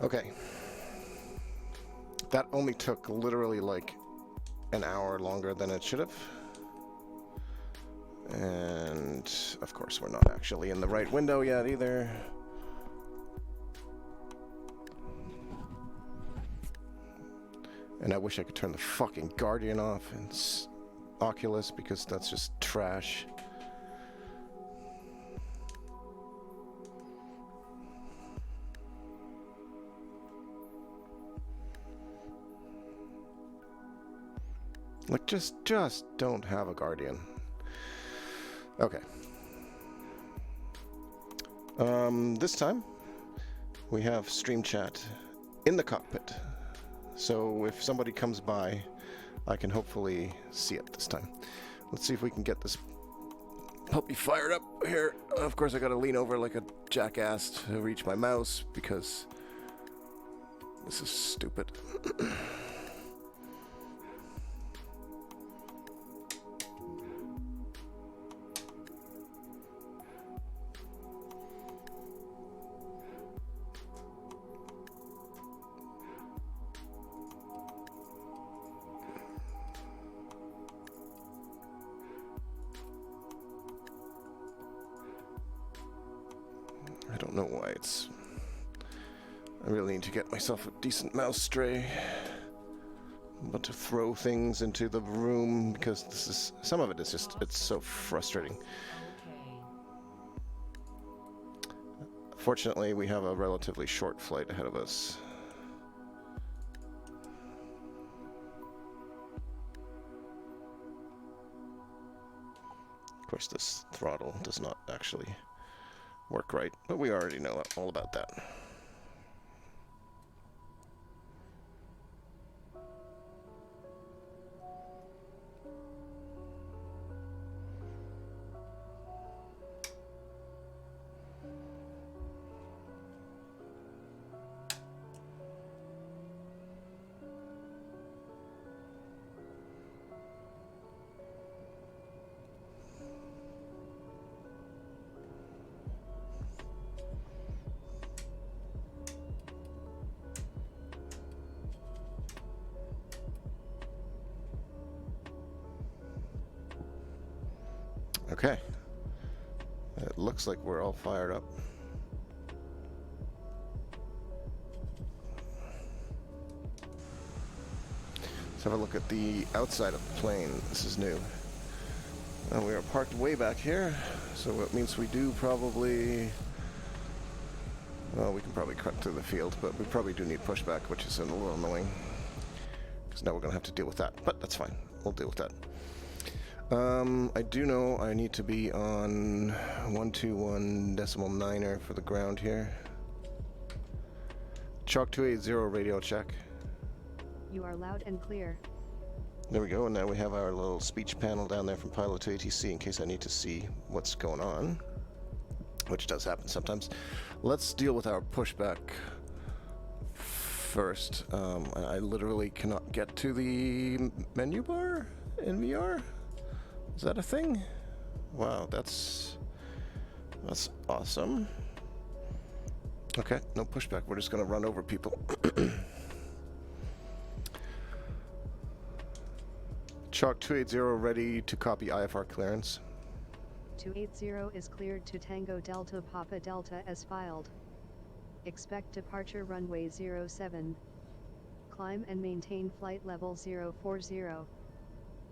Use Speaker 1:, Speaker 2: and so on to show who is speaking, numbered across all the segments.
Speaker 1: Okay. That only took literally like an hour longer than it should have. And of course we're not actually in the right window yet either. And I wish I could turn the fucking Guardian off in Oculus because that's just trash. Like, just don't have a Guardian. Okay. This time, we have stream chat in the cockpit. So if somebody comes by, I can hopefully see it this time. Let's see if we can get this puppy fired up here. Of course, I gotta lean over like a jackass to reach my mouse because this is stupid. I don't know why it's... I really need to get myself a decent mouse tray. But to throw things into the room, because this is... Some of it is just... It's so frustrating. Fortunately, we have a relatively short flight ahead of us. Of course, this throttle does not actually work right, but we already know all about that. Okay, it looks like we're all fired up. Let's have a look at the outside of the plane. This is new. We are parked way back here, so it means we do probably... Well, we can probably cut through the field, but we probably do need pushback, which is a little annoying. Because now we're going to have to deal with that, but that's fine. We'll deal with that. I do know I need to be on 121.9er for the ground here. Chalk 280 radio check.
Speaker 2: You are loud and clear.
Speaker 1: There we go, and now we have our little speech panel down there from Pilot to ATC in case I need to see what's going on, which does happen sometimes. Let's deal with our pushback first. I literally cannot get to the menu bar in VR. Is that a thing? Wow, that's awesome. Okay, no pushback. We're just gonna run over people. Chalk 280 ready to copy IFR clearance.
Speaker 2: 280 is cleared to Tango Delta Papa Delta as filed. Expect departure runway 07. Climb and maintain flight level 040.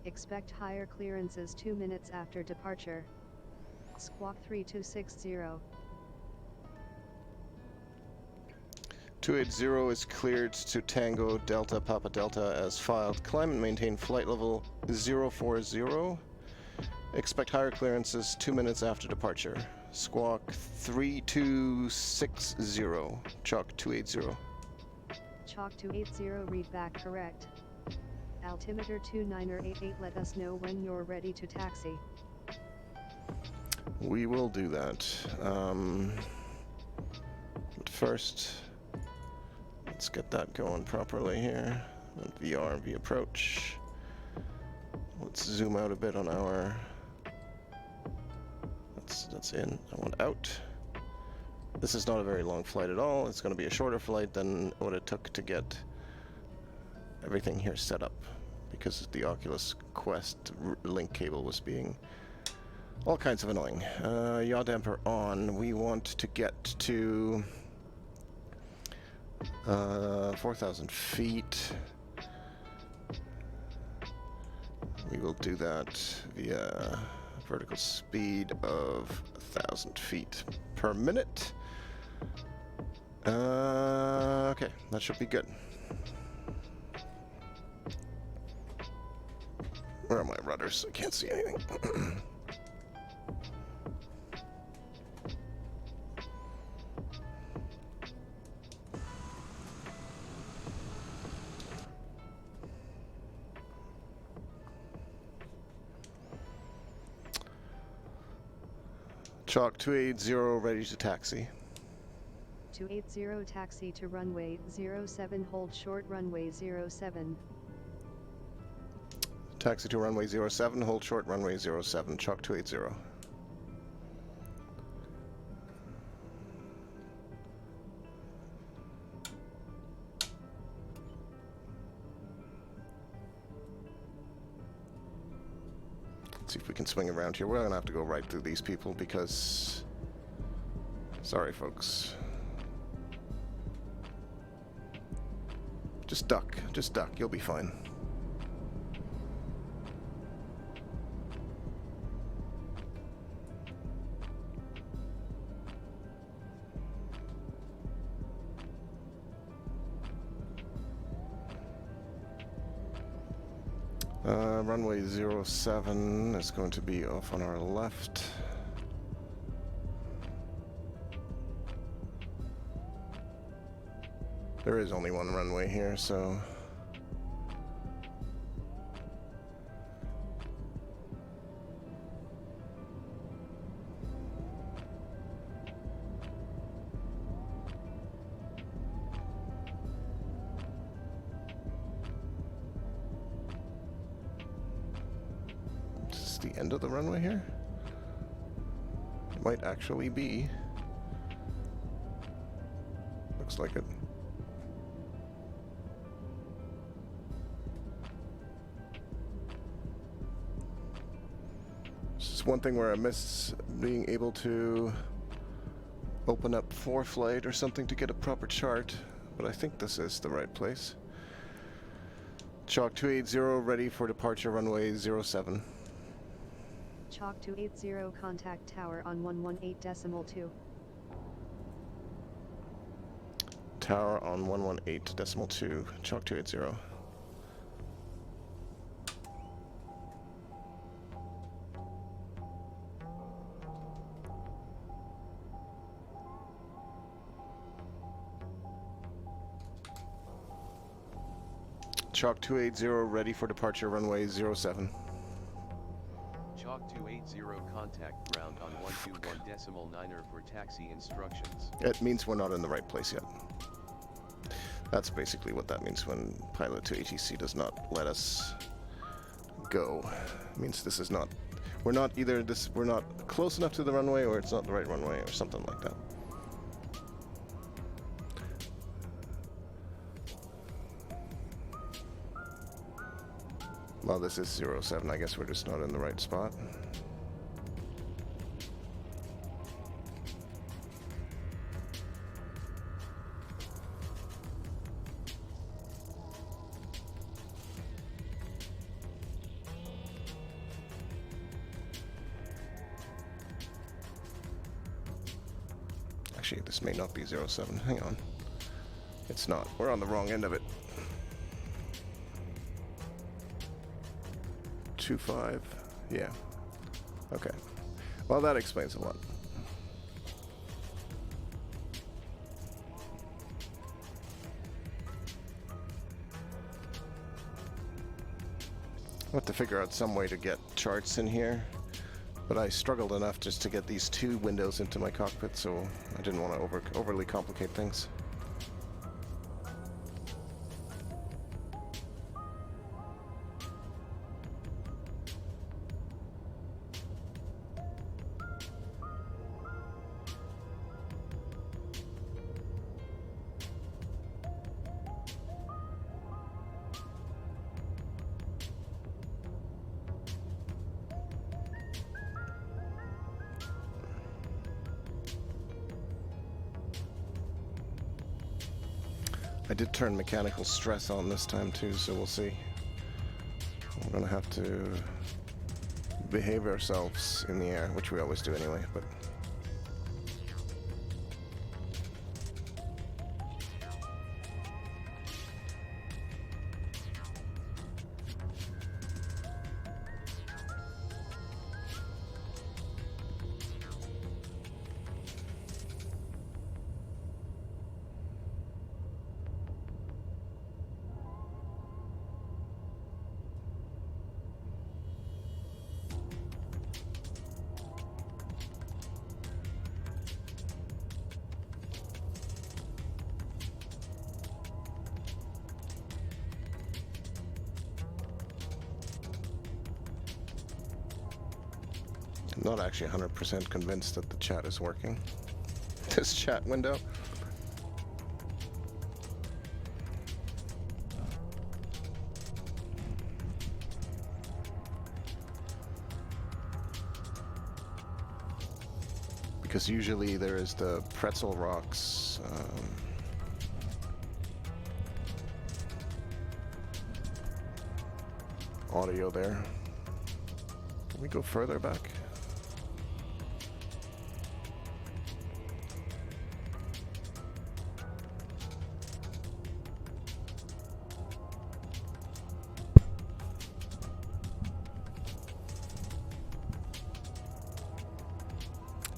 Speaker 2: Expect higher clearances 2 minutes after departure. Squawk 3260.
Speaker 1: 280 is cleared to Tango Delta Papa Delta as filed. Climb and maintain flight level 040. Expect higher clearances 2 minutes after departure. Squawk 3260. Chalk 280.
Speaker 2: Chalk 280 read back correct. Altimeter 29er88 let us know when you're ready to taxi.
Speaker 1: We will do that. But first, let's get that going properly here. VR V approach. Let's zoom out a bit on our... That's in. I want out. this is not a very long flight at all. It's going to be a shorter flight than what it took to get everything here set up, because the Oculus Quest link cable was being all kinds of annoying. Yaw damper on. We want to get to 4,000 feet. We will do that via vertical speed of 1,000 feet per minute. Okay, that should be good. Where are my rudders? I can't see anything. Chalk 280 ready to taxi.
Speaker 2: 280 taxi to runway 07, hold short runway 07.
Speaker 1: Taxi to runway 07, hold short runway 07, Chalk 280. Let's see if we can swing around here. We're gonna have to go right through these people because... Sorry, folks. Just duck. Just duck. You'll be fine. Runway 07 is going to be off on our left. There is only one runway here, so... the end of the runway here? It might actually be. Looks like it. This is one thing where I miss being able to open up ForeFlight or something to get a proper chart, but I think this is the right place. Chalk 280 ready for departure runway 07.
Speaker 2: Chalk 280 contact tower on 118.2.
Speaker 1: Tower on 118.2, Chalk 280. Chalk 280 ready for departure runway 07.
Speaker 3: Chalk 280 contact ground on 121.9er for taxi instructions.
Speaker 1: It means we're not in the right place yet. That's basically what that means when pilot to ATC does not let us go. It means this is not, we're not close enough to the runway, or it's not the right runway, or something like that. Well, this is 07. I guess we're just not in the right spot. Actually, this may not be 07. Hang on. It's not. We're on the wrong end of it. 25. Yeah. Okay. Well, that explains a lot. I'll have to figure out some way to get charts in here, but I struggled enough just to get these two windows into my cockpit, so I didn't want to overly complicate things. did turn mechanical stress on this time too, so we'll see. We're gonna have to behave ourselves in the air, which we always do anyway, but I'm not actually 100% convinced that the chat is working. This chat window. Because usually there is the pretzel rocks audio there. Can we go further back?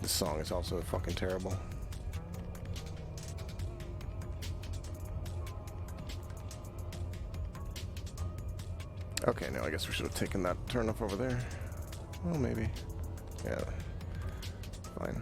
Speaker 1: This song is also fucking terrible. Okay, now I guess we should have taken that turn off over there. Well, maybe. Yeah. Fine.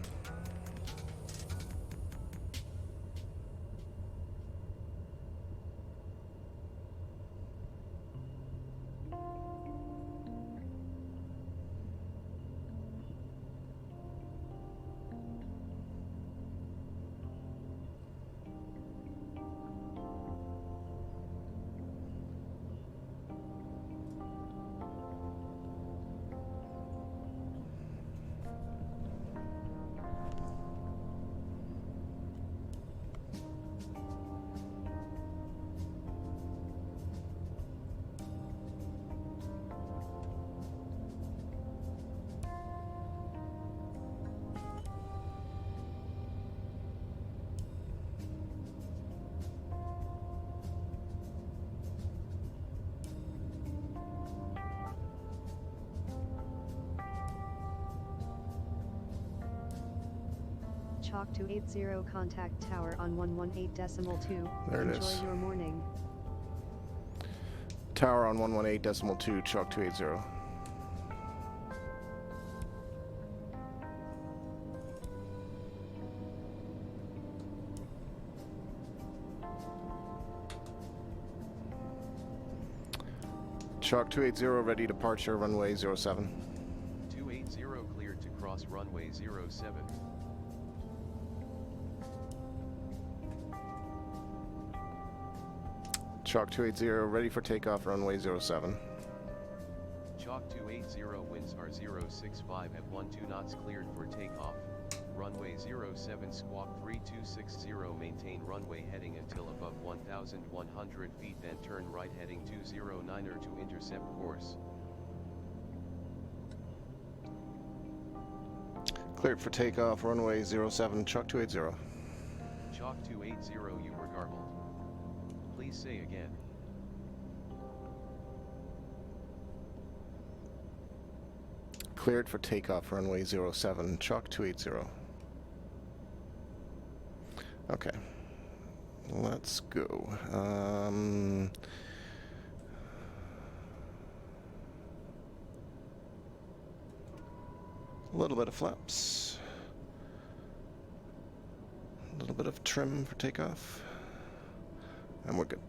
Speaker 2: Chalk to 80 contact tower on 118.2.
Speaker 1: There it
Speaker 2: Enjoy
Speaker 1: is.
Speaker 2: your morning.
Speaker 1: Tower on 118.2, chalk 280. Chalk 280, ready departure, runway 07.
Speaker 3: 280 cleared to cross runway 07.
Speaker 1: Chalk 280, ready for takeoff, runway 07.
Speaker 3: Chalk 280 winds are 065 at 12 knots cleared for takeoff. Runway 07 squawk 3260 maintain runway heading until above 1,100 feet then turn right heading 209er to intercept course.
Speaker 1: Cleared for takeoff, runway 07, chalk 280.
Speaker 3: Chalk 280 you were garbled. Please say again.
Speaker 1: Cleared for takeoff, runway 07, chalk 280. Okay, let's go. A little bit of flaps, a little bit of trim for takeoff, and we're good.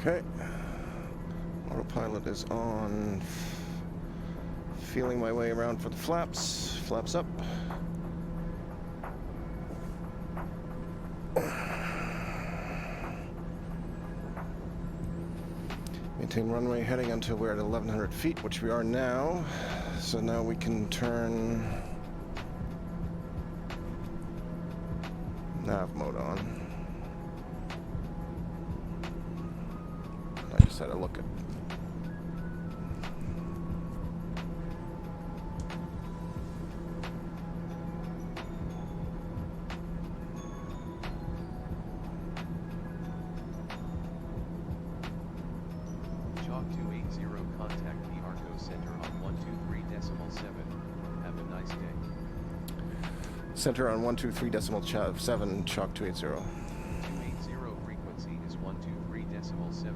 Speaker 1: Okay. Autopilot is on. Feeling my way around for the flaps. Flaps up. Maintain runway heading until we're at 1,100 feet, which we are now. So now we can turn nav mode on. I just had to look at.
Speaker 3: Chalk 280, contact the Arco Center on 123.7. Have a nice day.
Speaker 1: Center on 123.7, Chalk 280.
Speaker 3: 280 frequency is 123.7.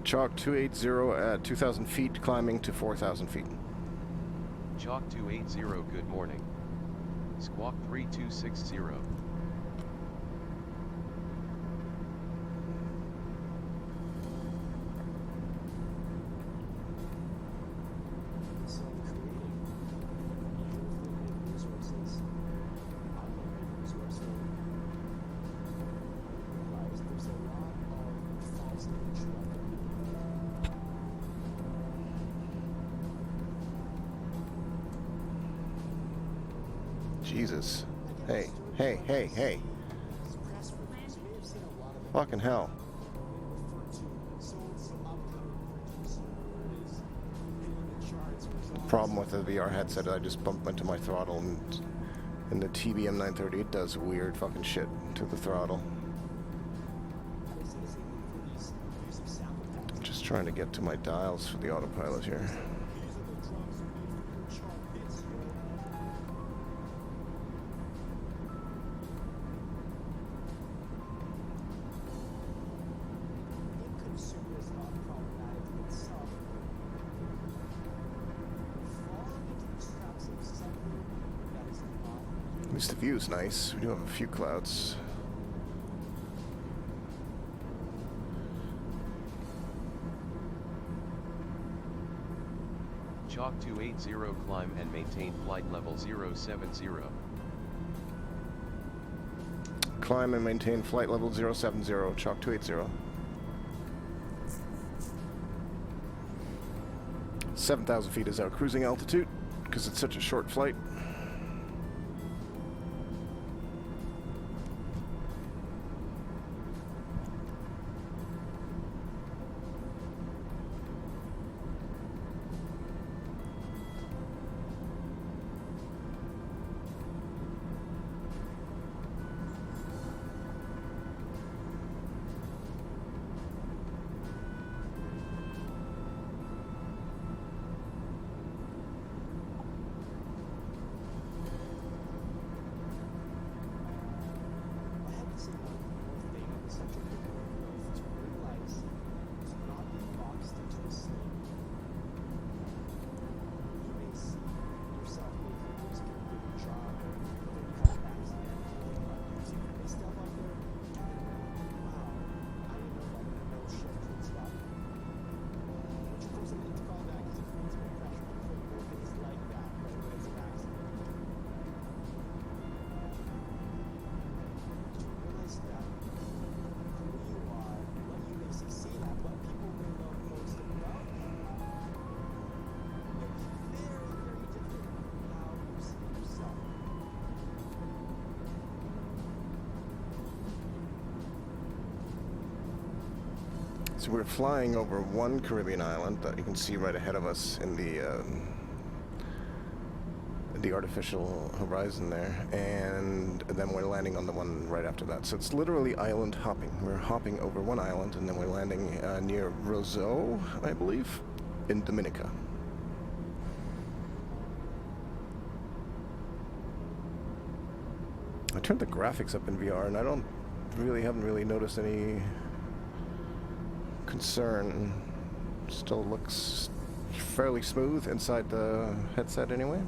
Speaker 1: Chalk 280 at 2,000 feet, climbing to 4,000 feet.
Speaker 3: Chalk 280, good morning. Squawk 3260.
Speaker 1: Jesus. Hey, hey, hey, hey. Fucking hell. Problem with the VR headset, I just bumped into my throttle, and in the TBM 930 it does weird fucking shit to the throttle. I'm just trying to get to my dials for the autopilot here. At least the view's nice. We do have a few clouds.
Speaker 3: Chalk 280, climb and maintain flight level 070.
Speaker 1: Climb and maintain flight level 070, Chalk 280. 7,000 feet is our cruising altitude, because it's such a short flight. So we're flying over one Caribbean island that you can see right ahead of us in the artificial horizon there, and then we're landing on the one right after that. So it's literally island hopping. We're hopping over one island, and then we're landing near Roseau, I believe, in Dominica. I turned the graphics up in VR, and I haven't really noticed any concern. Still looks fairly smooth inside the headset anyway.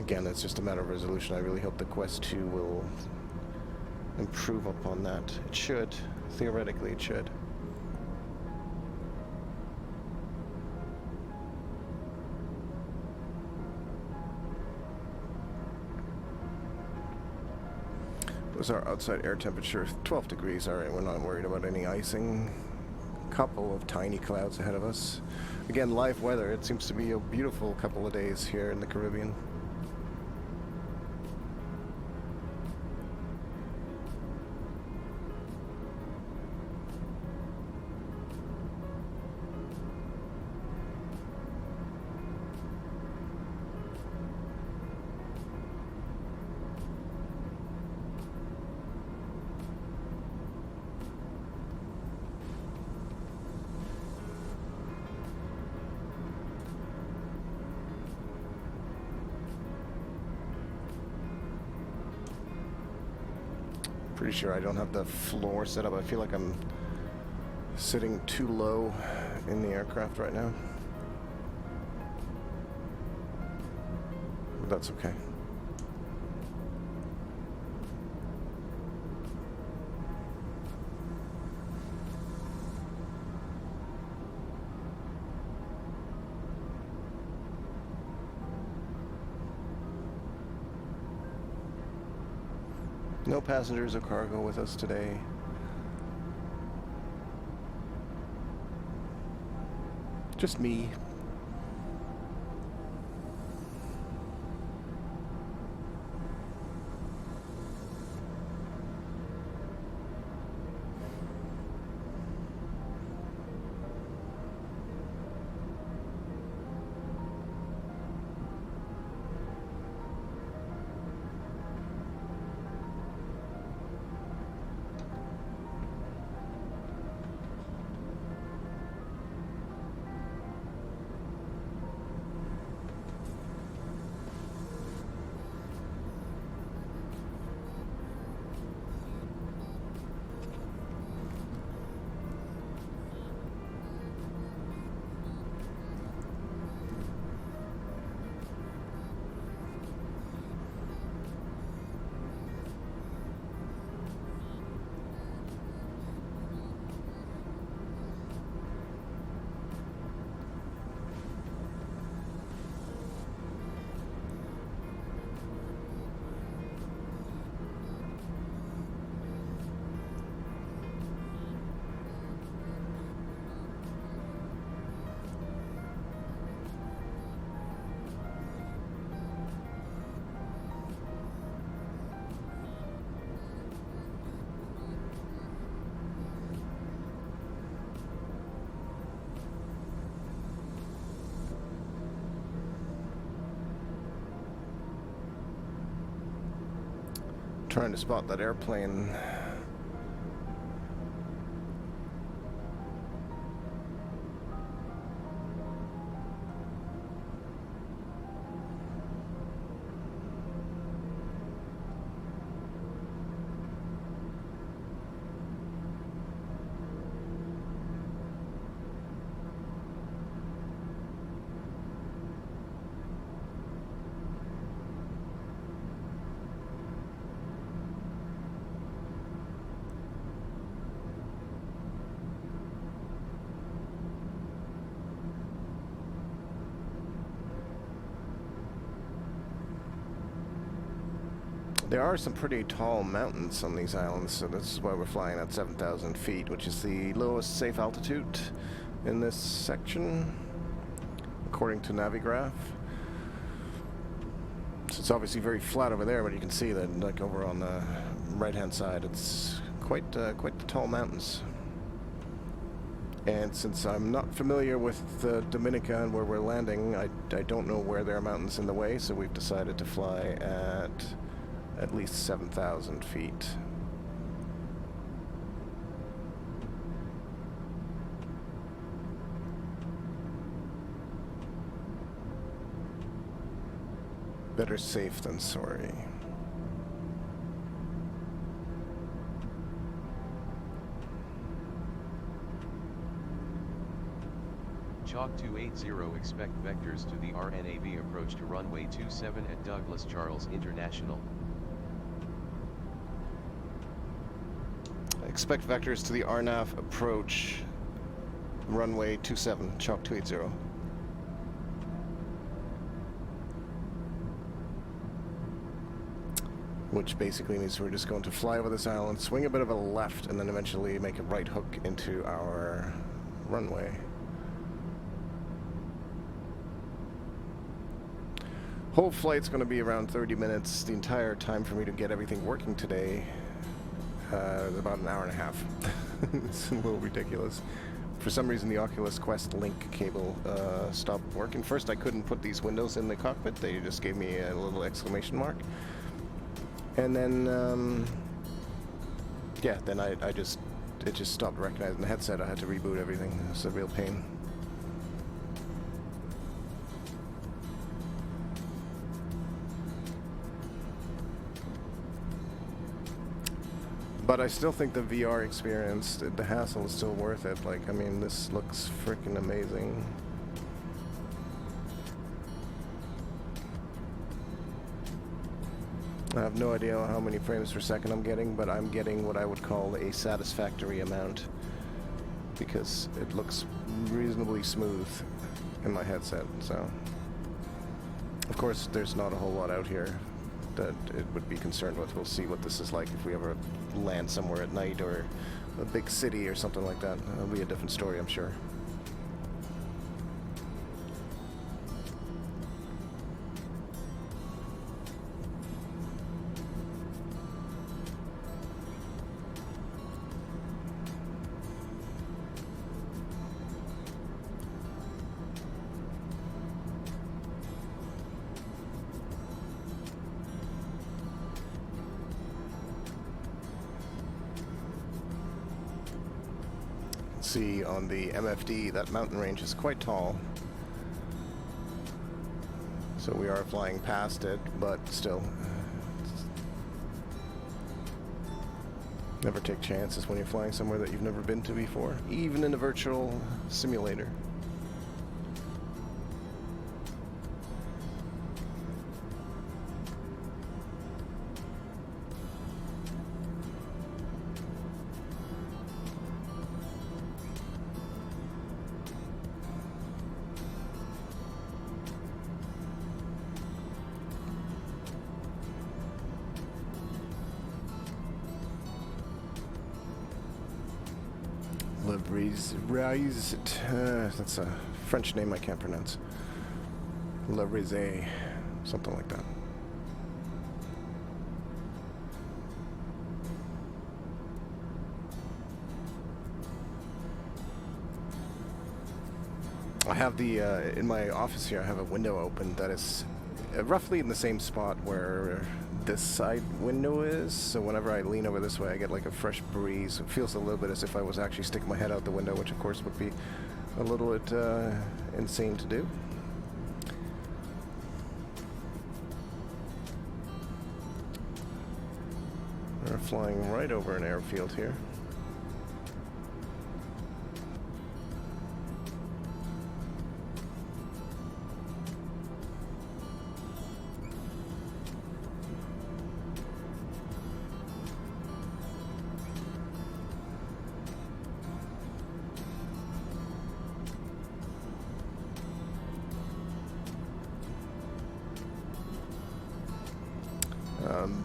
Speaker 1: Again, it's just a matter of resolution. I really hope the Quest 2 will improve upon that. It should. Theoretically, it should. Was our outside air temperature 12 degrees. All right, we're not worried about any icing. Couple of tiny clouds ahead of us. Again, live weather. It seems to be a beautiful couple of days here in the Caribbean. Pretty sure I don't have the floor set up. I feel like I'm sitting too low in the aircraft right now. But that's okay. No passengers or cargo with us today. Just me. Trying to spot that airplane. There are some pretty tall mountains on these islands, so this is why we're flying at 7,000 feet, which is the lowest safe altitude in this section, according to Navigraph. So it's obviously very flat over there, but you can see that, like over on the right-hand side, it's quite the tall mountains. And since I'm not familiar with the Dominica and where we're landing, I don't know where there are mountains in the way, so we've decided to fly at least 7,000 feet. Better safe than sorry.
Speaker 3: Chalk 280 expect vectors to the RNAV approach to runway 27 at Douglas Charles International.
Speaker 1: Expect vectors to the RNAV approach runway 27, chalk 280. Which basically means we're just going to fly over this island, swing a bit of a left, and then eventually make a right hook into our runway. Whole flight's going to be around 30 minutes. The entire time for me to get everything working today is about an hour and a half. It's a little ridiculous. For some reason, the Oculus Quest Link cable stopped working. First, I couldn't put these windows in the cockpit. They just gave me a little exclamation mark. And then, yeah, then it just stopped recognizing the headset. I had to reboot everything. It was a real pain. But I still think the VR experience, the hassle is still worth it. Like, I mean, this looks freaking amazing. I have no idea how many frames per second I'm getting, but I'm getting what I would call a satisfactory amount because it looks reasonably smooth in my headset. So, of course, there's not a whole lot out here that it would be concerned with. We'll see what this is like if we ever land somewhere at night or a big city or something like that. It'll be a different story, I'm sure. See on the MFD that mountain range is quite tall, so we are flying past it, but still, never take chances when you're flying somewhere that you've never been to before, even in a virtual simulator. Rise, that's a French name I can't pronounce. Le Rise, something like that. I have the, in my office here, I have a window open that is roughly in the same spot where this side window is, so whenever I lean over this way I get like a fresh breeze. It feels a little bit as if I was actually sticking my head out the window, which of course would be a little bit insane to do. We're flying right over an airfield here.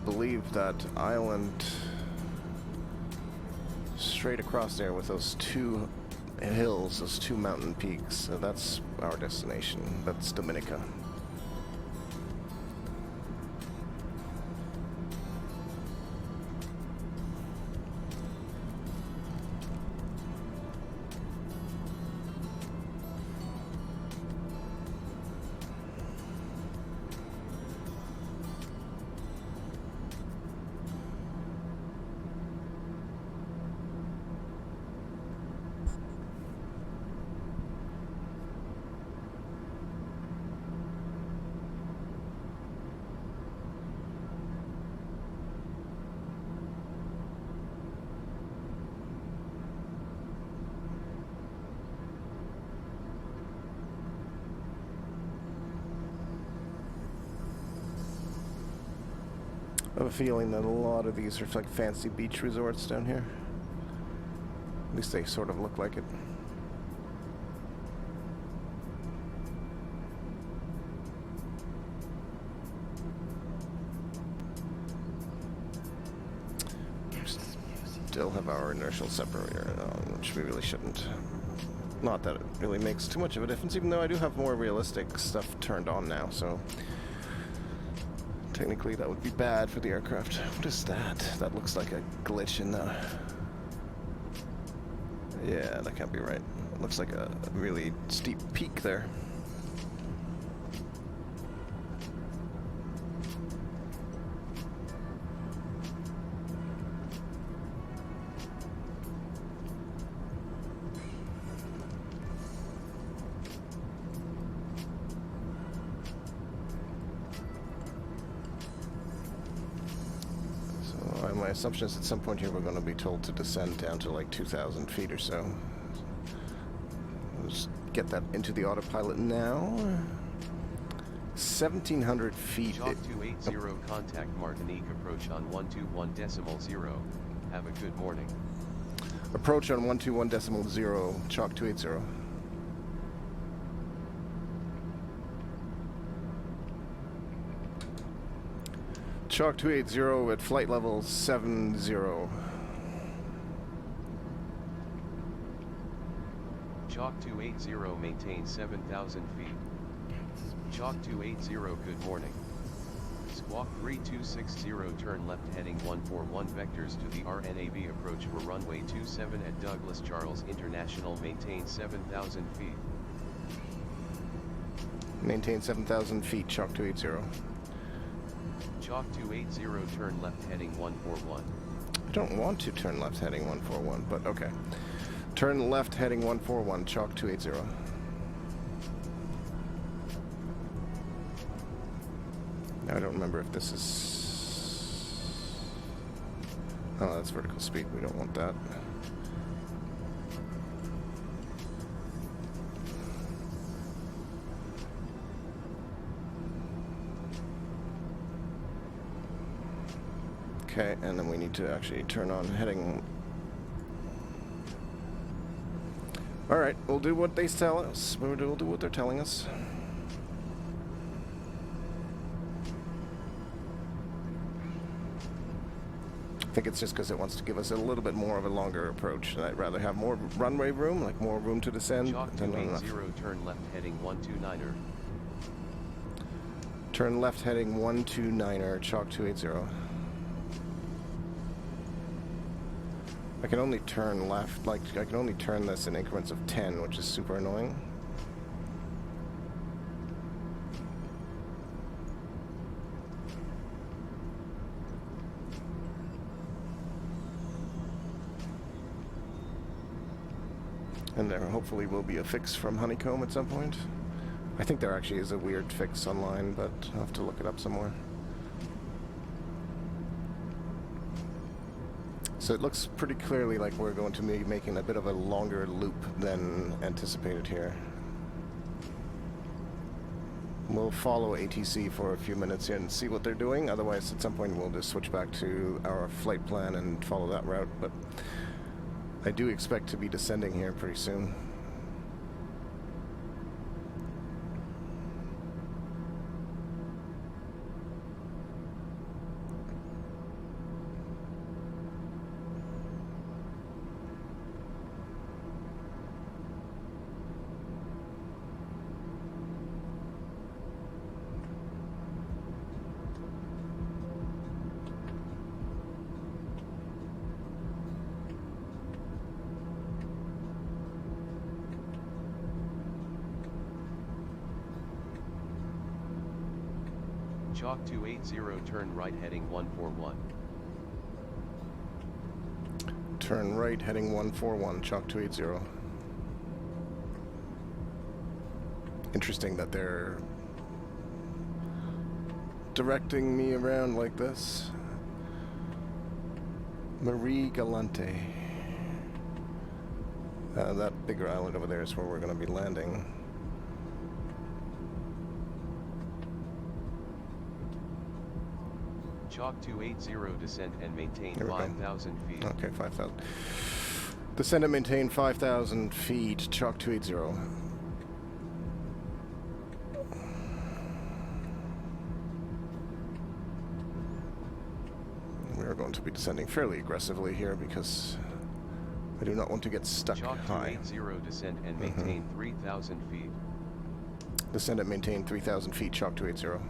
Speaker 1: Believe that island straight across there with those two hills, those two mountain peaks, that's our destination. That's Dominica. I have a feeling that a lot of these are like fancy beach resorts down here. least they sort of look like it. Still have our inertial separator on, which we really shouldn't. Not that it really makes too much of a difference, even though I do have more realistic stuff turned on now, so technically that would be bad for the aircraft. What is that? That looks like a glitch in the... Yeah, that can't be right. It looks like a really steep peak there. My assumption is at some point here we're going to be told to descend down to like 2,000 feet or so. Let's get that into the autopilot now. 1,700 feet.
Speaker 3: Chalk 280 contact Martinique approach on 121.0. Have a good morning.
Speaker 1: Approach on 121.0, Chalk 280. Chalk 280 at flight level 70.
Speaker 3: Chalk 280 maintain 7,000 feet. Chalk 280 good morning. Squawk 3260 turn left heading 141 vectors to the RNAV approach for runway 27 at Douglas Charles International maintain 7,000 feet.
Speaker 1: Maintain 7,000 feet, Chalk 280.
Speaker 3: Chalk 280 turn left heading 141.
Speaker 1: I don't want to turn left heading 141, but okay. Turn left heading 141, Chalk 280. Now I don't remember if this is... Oh, that's vertical speed. We don't want that. Okay, and then we need to actually turn on heading. All right, we'll do what they tell us. We'll do what they're telling us. I think it's just because it wants to give us a little bit more of a longer approach, and I'd rather have more runway room, like more room to descend.
Speaker 3: Chalk 280 turn left heading 129er.
Speaker 1: Turn left heading 129er, Chalk 280. I can only turn left, like, I can only turn this in increments of 10, which is super annoying. And there hopefully will be a fix from Honeycomb at some point. I think there actually is a weird fix online, but I'll have to look it up somewhere. So it looks pretty clearly like we're going to be making a bit of a longer loop than anticipated here. We'll follow ATC for a few minutes here and see what they're doing. Otherwise, at some point, we'll just switch back to our flight plan and follow that route. But I do expect to be descending here pretty soon.
Speaker 3: Chalk 280 turn right heading 141.
Speaker 1: Turn right heading 141, Chalk 280. Interesting that they're directing me around like this. Marie Galante. That bigger island over there is where we're going to be landing.
Speaker 3: Chalk 280 descent and maintain 5,000 feet.
Speaker 1: Okay, 5,000. Descend and maintain 5,000 feet, chalk 280. We are going to be descending fairly aggressively here because I do not want to get stuck
Speaker 3: Chalk
Speaker 1: high.
Speaker 3: 280, descend and maintain 3,000 feet.
Speaker 1: Descend and maintain 3,000 feet, chalk 280.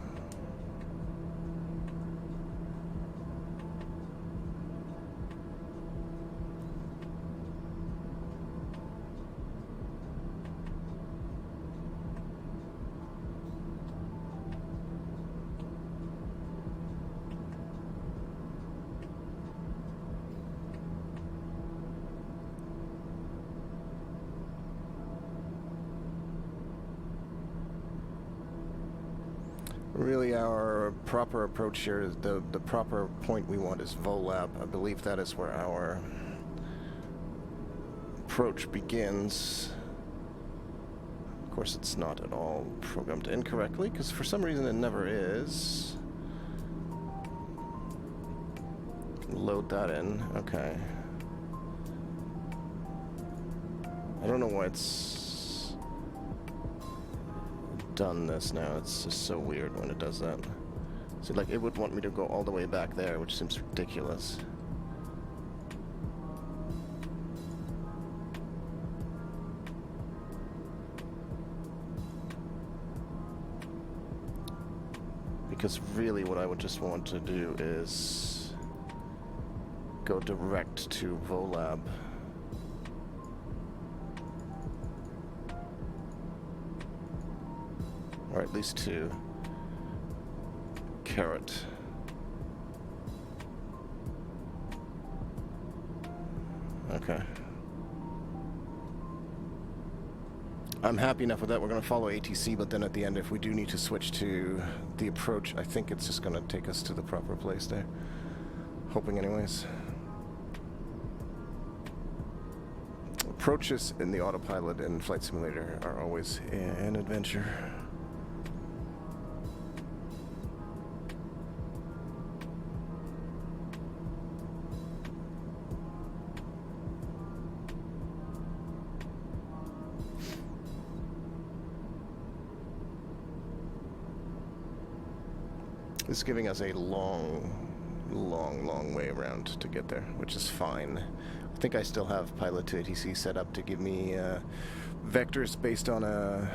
Speaker 1: Really, our proper approach here is the proper point we want is VOLAB. I believe that is where our approach begins. Of course, it's not at all programmed incorrectly, because for some reason it never is. Load that in. Okay. I don't know why it's done this now. It's just so weird when it does that. So like it would want me to go all the way back there, which seems ridiculous. Because really what I would just want to do is go direct to VOLAB. Or at least to carrot. Okay. I'm happy enough with that. We're going to follow ATC, but then at the end, if we do need to switch to the approach, I think it's just going to take us to the proper place there. Hoping anyways. Approaches in the autopilot and flight simulator are always an adventure. This is giving us a long way around to get there, which is fine. I think I still have pilot to ATC set up to give me vectors based on a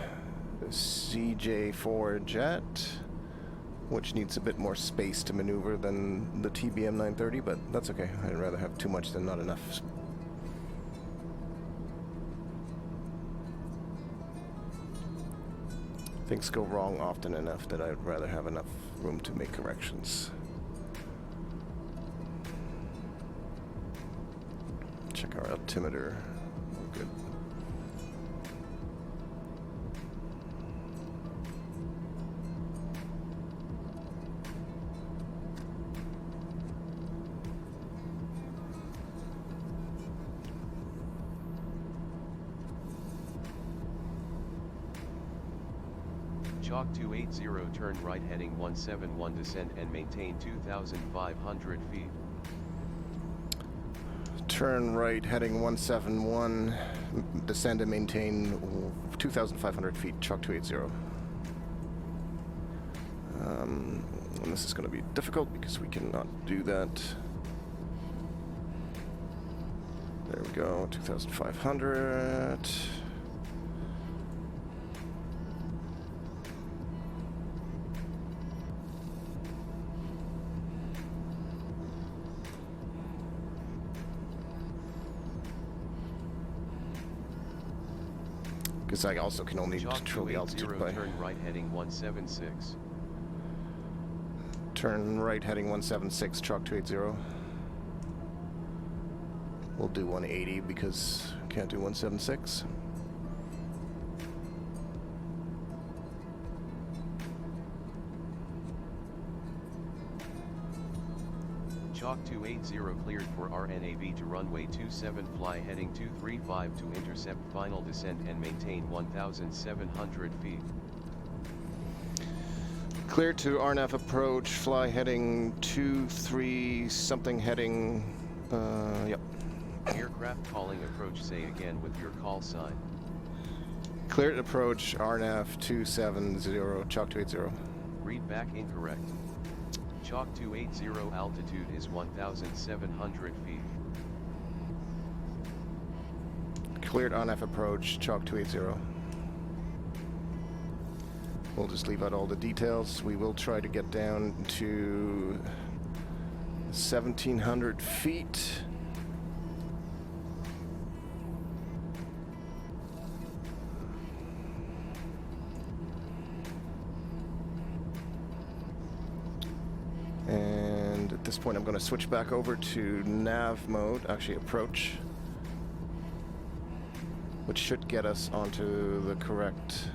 Speaker 1: CJ4 jet, which needs a bit more space to maneuver than the TBM 930, but that's okay. I'd rather have too much than not enough. Things go wrong often enough that I'd rather have enough room to make corrections. Check our altimeter. We're good.
Speaker 3: Chalk 280, turn right heading 171, descend and maintain 2,500 feet.
Speaker 1: Turn right heading 171, descend and maintain 2,500 feet, chalk 280. And this is going to be difficult because we cannot do that. There we go, 2,500. Because I also can only control the altitude by...
Speaker 3: Turn right heading 176.
Speaker 1: Turn right heading 176, chalk 280. We'll do 180 because I can't do 176.
Speaker 3: Chalk 280 cleared for RNAV to runway 27, fly heading 235 to intercept final descent and maintain 1,700 feet.
Speaker 1: Cleared to RNAV approach, fly heading 23 something heading, yep,
Speaker 3: Aircraft calling approach, say again with your call sign.
Speaker 1: Cleared approach, RNAV 270, Chalk 280.
Speaker 3: Read back incorrect. Chalk 280 altitude is 1,700 feet.
Speaker 1: Cleared RNAV approach, Chalk 280. We'll just leave out all the details. We will try to get down to 1,700 feet. And at this point, I'm going to switch back over to nav mode, actually approach, which should get us onto the correct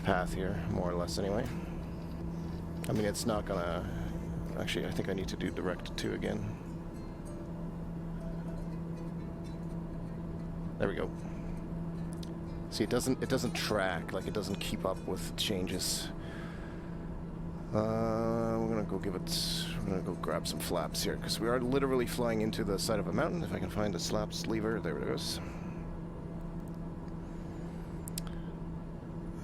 Speaker 1: path here, more or less anyway. I mean, it's not going to... Actually, I think I need to do direct 2 again. There we go. See, it doesn't track, like it doesn't keep up with changes. We're gonna go grab some flaps here, because we are literally flying into the side of a mountain. If I can find the slaps lever, there it is.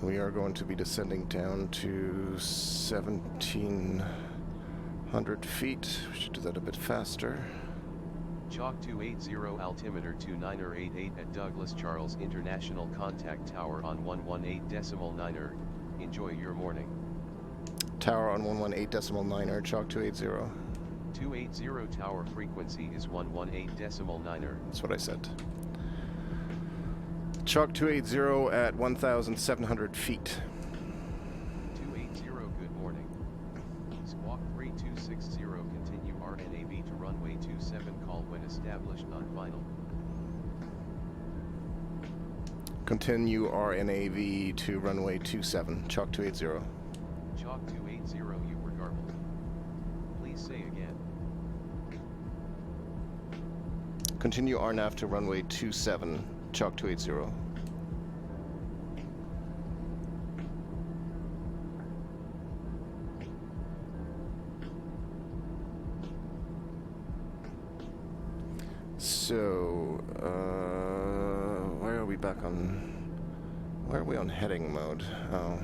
Speaker 1: We are going to be descending down to 1,700 feet. We should do that a bit faster.
Speaker 3: Chalk 280 altimeter 2988 at Douglas Charles International Contact Tower on 118.9er. Enjoy your morning.
Speaker 1: Tower on 118.9er, Chalk 280.
Speaker 3: 280 tower frequency is 118.9er.
Speaker 1: That's what I said. Chalk 280 at 1,700 feet.
Speaker 3: 280, good morning. Squawk 3260, continue RNAV to runway 27, call when established on final.
Speaker 1: Continue RNAV to runway 27, Chalk 280.
Speaker 3: Chalk 280, you were garbled. Please say again.
Speaker 1: Continue RNAV to runway 27, Chalk 280. So, why are we back on... Why are we on heading mode? Oh.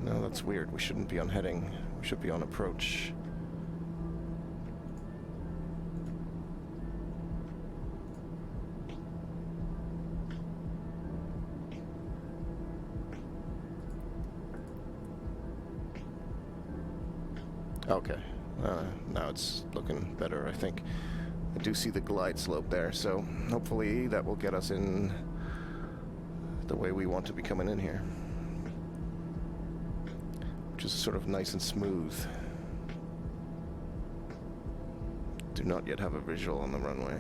Speaker 1: No, that's weird. We shouldn't be on heading. We should be on approach. Okay. Now it's looking better, I think. I do see the glide slope there, so hopefully that will get us in the way we want to be coming in here. Which is sort of nice and smooth. Do not yet have a visual on the runway.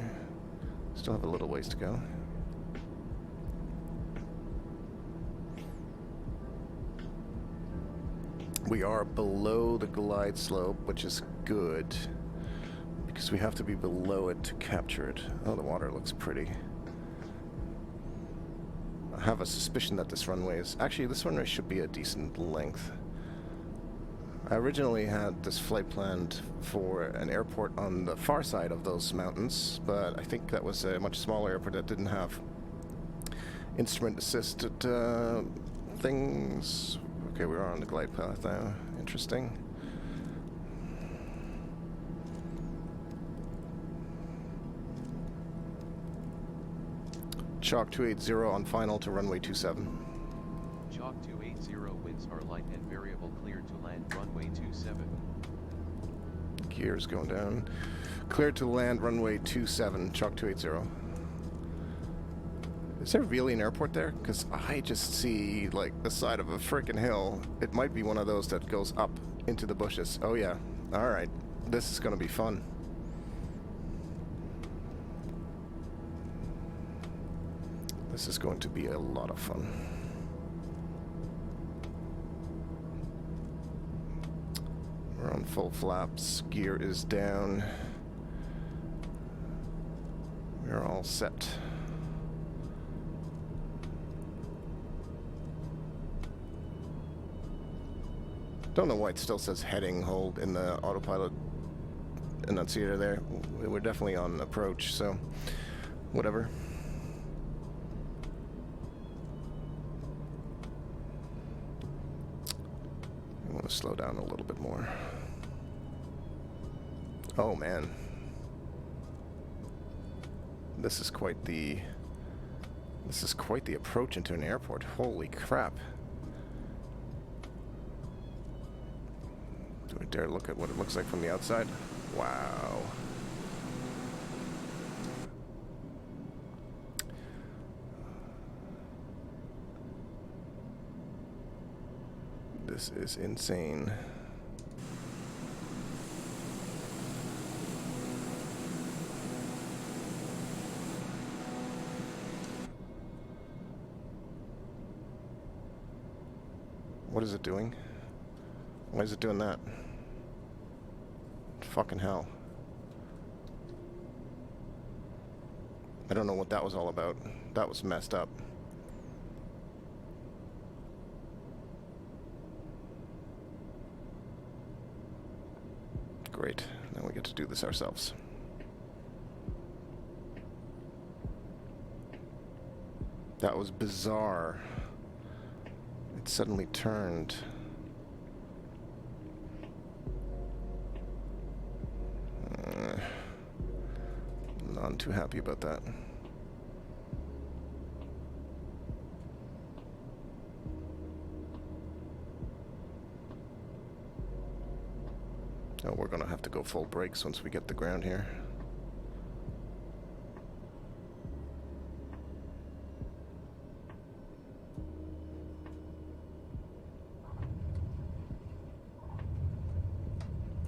Speaker 1: Still have a little ways to go. We are below the glide slope, which is good, because we have to be below it to capture it. Oh, the water looks pretty. I have a suspicion that this runway is... Actually, this runway should be a decent length. I originally had this flight planned for an airport on the far side of those mountains, but I think that was a much smaller airport that didn't have instrument-assisted things. Okay, we are on the glide path now. Interesting. Chalk 280 on final to runway 27.
Speaker 3: Chalk 280, winds are light and variable, cleared to land runway 27.
Speaker 1: Gears going down. Cleared to land runway 27, Chalk 280. Is there really an airport there? Because I just see, like, the side of a frickin' hill. It might be one of those that goes up into the bushes. Oh, yeah. Alright. This is going to be fun. This is going to be a lot of fun. We're on full flaps. Gear is down. We're all set. Don't know why it still says heading hold in the autopilot enunciator there. We're definitely on approach, so whatever. I want to slow down a little bit more. Oh man. This is quite the approach into an airport. Holy crap. Do I dare look at what it looks like from the outside? Wow. This is insane. What is it doing? Why is it doing that? Fucking hell. I don't know what that was all about. That was messed up. Great. Now we get to do this ourselves. That was bizarre. It suddenly turned. Not too happy about that. Oh, we're gonna have to go full brakes once we get the ground here.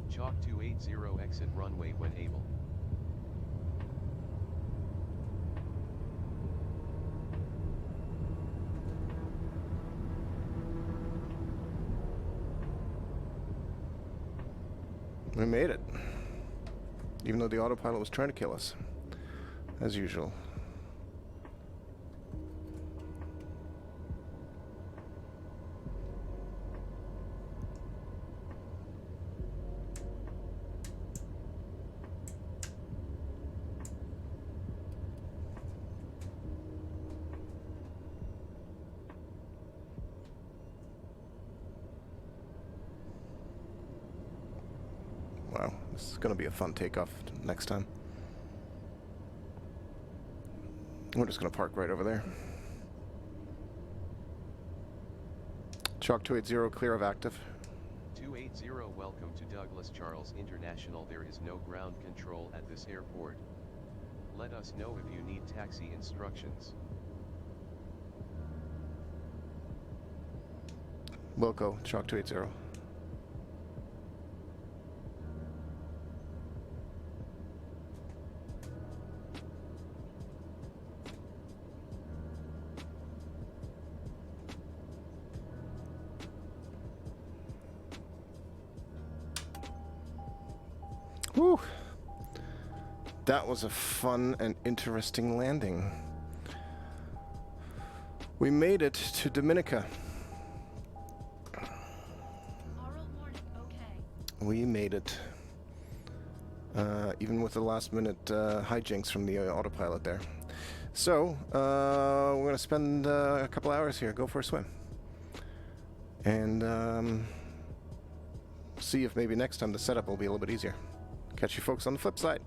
Speaker 3: Chalk 280 exit runway when able.
Speaker 1: We made it. Even though the autopilot was trying to kill us. As usual. Wow, this is going to be a fun takeoff next time. We're just going to park right over there. Chalk 280, clear of active.
Speaker 3: 280, welcome to Douglas Charles International. There is no ground control at this airport. Let us know if you need taxi instructions.
Speaker 1: Wilco, Chalk 280. Whew. That was a fun and interesting landing. We made it to Dominica. We made it. Even with the last minute hijinks from the autopilot there. So, we're going to spend a couple hours here, go for a swim. And see if maybe next time the setup will be a little bit easier. Catch you folks on the flip side.